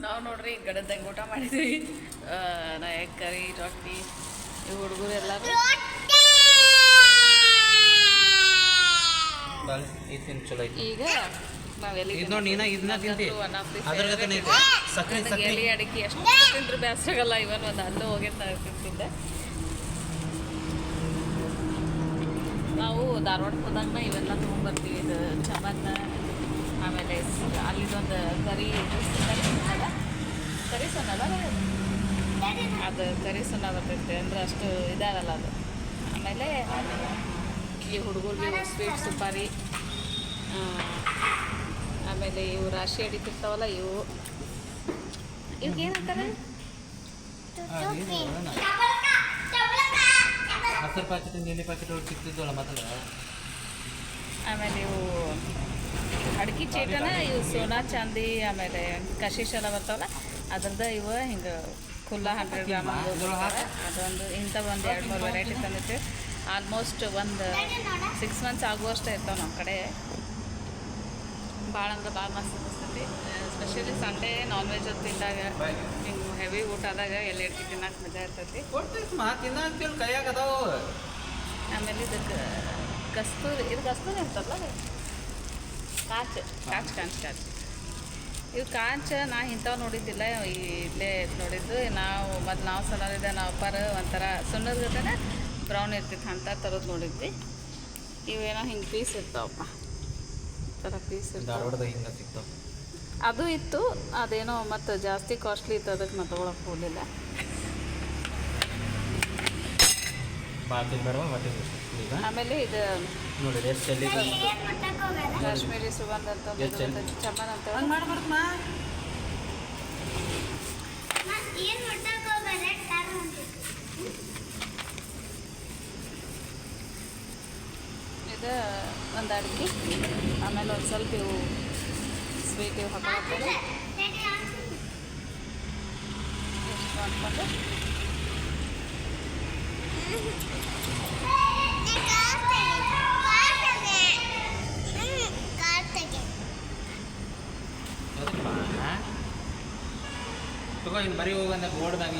ನಾವು ನೋಡ್ರಿ ಗಡದಂಗೆ ಊಟ ಮಾಡಿದ್ವಿ. ನಾ ಎಗ್ ಕರಿ ರೊಟ್ಟಿ ಈ ಹುಡುಗರು ಎಲ್ಲರೂ ಈಗ ನಾವೆಲ್ಲಿ ಎಲೆ ಅಡಿಕೆ ಎಷ್ಟು ತಿಂದ್ರೆ ಬೇಸರಾಗಲ್ಲ. ಇವನ್ ಒಂದು ಅಲ್ಲೂ ಹೋಗಿರ್ತಾ ತಿಂತಿದ್ದೆ. ನಾವು ಧಾರವಾಡಕ್ಕೆ ಹೋದಾಗ ಇವೆಲ್ಲ ತೊಗೊಂಡ್ಬರ್ತೀವಿ. ಇದು ಚಮನ್, ಆಮೇಲೆ ಅಲ್ಲಿದೊಂದು ಕರಿ ಸೊನ್ನಲ್ಲ, ಕರಿ ಸೊನ್ನಲ್ಲ ಅದು ಕರಿ ಸೊನ್ನ ಬರ್ತೈತೆ ಅಂದ್ರೆ ಅಷ್ಟು ಇದಾಗಲ್ಲ ಅದು. ಆಮೇಲೆ ಈ ಹುಡುಗರಿಗೆ ಸ್ವೀಟ್ ಸುಪಾರಿ, ಆಮೇಲೆ ಇವು ರಾಶಿ ಅಡಿತಿರ್ತಾವಲ್ಲ ಇವಕ್ಕೆ ಏನಂತಾರೆ ಆಮೇಲೆ ಇವು ಅಡಿಕೆ ಚೀಟನ ಇವು ಸೋನಾ ಚಾಂದಿ, ಆಮೇಲೆ ಕಶಿಶ್ ಎಲ್ಲ ಬರ್ತಾವಲ್ಲ ಅದ್ರದ್ದು ಇವು ಹಿಂಗೆ ಖುಲ್ಲಾ 100 ಗ್ರಾಮ್ ಅದೊಂದು ಇಂಥ ಒಂದು 2-3 ವೆರೈಟಿ ತಂದಿತ್ತು. ಆಲ್ಮೋಸ್ಟ್ ಒಂದು 6 ಮಂತ್ಸ್ ಆಗುವಷ್ಟು ಇರ್ತಾವೆ ನಮ್ಮ ಕಡೆ. ಭಾಳ ಅಂದ್ರೆ ಭಾಳ ಮಸ್ತ್ ಅನಿಸ್ತೈತಿ. ಸ್ಪೆಷಲಿ ಸಂಡೇ ನಾನ್ ವೆಜ್ ಅದು ತಿಂದಾಗ, ಹಿಂಗೆ ಹೆವಿ ಊಟ ಆದಾಗ ಎಲ್ಲಿ ಅಡಿಕೆ ತಿನ್ನಕ್ಕೆ ಮಜಾ ಇರ್ತೈತಿ. ಆಮೇಲೆ ಇದಕ್ಕೆ ಕಸ್ತೂರಿ, ಇದು ಕಸ್ತೂರಿ ಇರ್ತಲ್ಲ ಕಾಚ್ ಇವು ಕಾಂಚ ನಾ ಇಂಥವು ನೋಡಿದ್ದಿಲ್ಲ, ಇಲ್ಲೇ ನೋಡಿದ್ದು. ನಾವು ಸಣ್ಣರಿದ್ದೆ ನಾವು ಅಪ್ಪಾರ ಒಂಥರ ಸುಣ್ಣದ ಜೊತೆನೆ ಬ್ರೌನ್ ಇರ್ತಿತ್ತು ಅಂತ ತರೋದು ನೋಡಿದ್ವಿ. ಇವೇನೋ ಹಿಂಗೆ ಪೀಸ್ ಇರ್ತಾವಪ್ಪ, ಥರ ಪೀಸ್ ಇರ್ತಾವ. ಅದು ಇತ್ತು, ಅದೇನೋ ಮತ್ತು ಜಾಸ್ತಿ ಕಾಸ್ಟ್ಲಿ ಇತ್ತು, ಅದಕ್ಕೆ ನಾವು ತೊಗೊಳಕ್ಕೆ ಹೋಗಲಿಲ್ಲ. ಆಮೇಲೆ ಇದು ಕಾಶ್ಮೀರಿ ಸುಗಂಧ ಅಂತ ಚಮನ್ ಅಂತ ಇದು ಒಂದು ಅಡಿಕೆ. ಆಮೇಲೆ ಒಂದು ಸ್ವಲ್ಪ ಇವು ಸ್ವೀಟ್ ಇವು ಹಾಕೊಂಡು ಎಷ್ಟು ಮಾಡ್ಕೊಂಡು ಬರೀ ಹೋಗಂದ ಬೋರ್ಡ್ದಾಗ